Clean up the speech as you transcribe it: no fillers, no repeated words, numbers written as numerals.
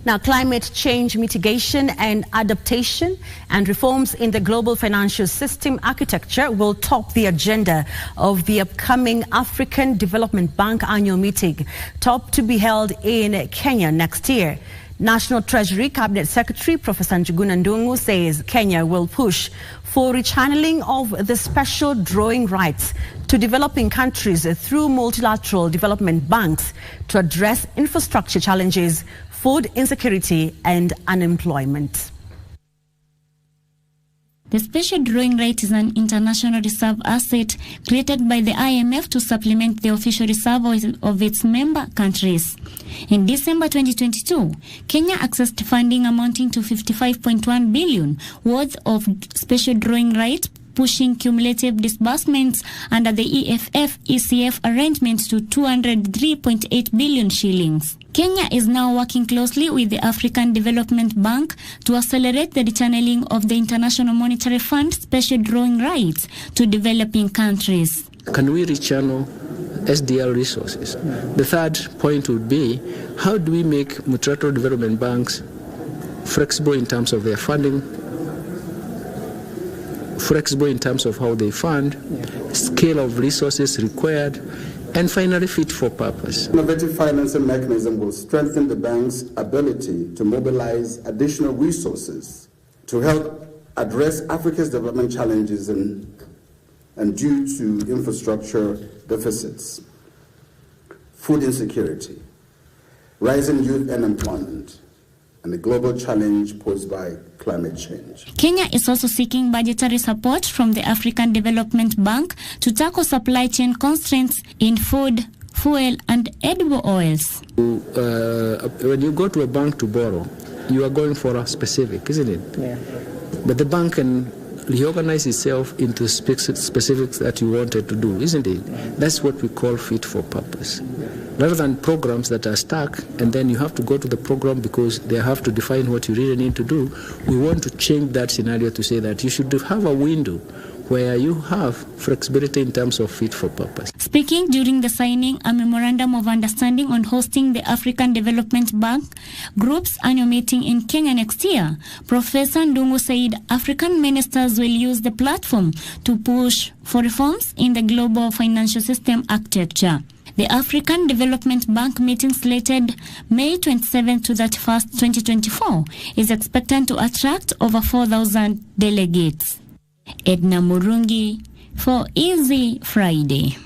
Now, climate change mitigation and adaptation and reforms in the global financial system architecture will top the agenda of the upcoming African Development Bank annual meeting, to be held in Kenya next year. National Treasury Cabinet Secretary Prof Njuguna Ndungu says Kenya will push for rechannelling of the special drawing rights to developing countries through multilateral development banks to address infrastructure challenges, food insecurity and unemployment. The special drawing right is an international reserve asset created by the IMF to supplement the official reserve of its member countries. In December 2022, Kenya accessed funding amounting to 55.1 billion worth of special drawing rights, pushing cumulative disbursements under the EFF-ECF arrangements to 203.8 billion shillings. Kenya is now working closely with the African Development Bank to accelerate the rechanneling of the International Monetary Fund special drawing rights to developing countries. Can we rechannel SDL resources? The third point would be, how do we make multilateral development banks flexible in terms of their funding, flexible in terms of how they fund, scale of resources required, and finally fit for purpose. Innovative financing mechanism will strengthen the bank's ability to mobilize additional resources to help address Africa's development challenges and due to infrastructure deficits, food insecurity, rising youth unemployment, and the global challenge posed by climate change. Kenya is also seeking budgetary support from the African Development Bank to tackle supply chain constraints in food, fuel, and edible oils. When you go to a bank to borrow, you are going for a specific, isn't it? Yeah. But the bank can reorganize itself into specifics that you wanted to do, isn't it? That's what we call fit for purpose. Rather than programs that are stuck and then you have to go to the program because they have to define what you really need to do, we want to change that scenario to say that you should have a window where you have flexibility in terms of fit for purpose. Speaking during the signing a memorandum of understanding on hosting the African Development Bank Group's annual meeting in Kenya next year, Professor Ndungu said African ministers will use the platform to push for reforms in the global financial system architecture. The African Development Bank meeting, slated May 27 to 31st, 2024, is expected to attract over 4,000 delegates. Edna Murungi for Easy Friday.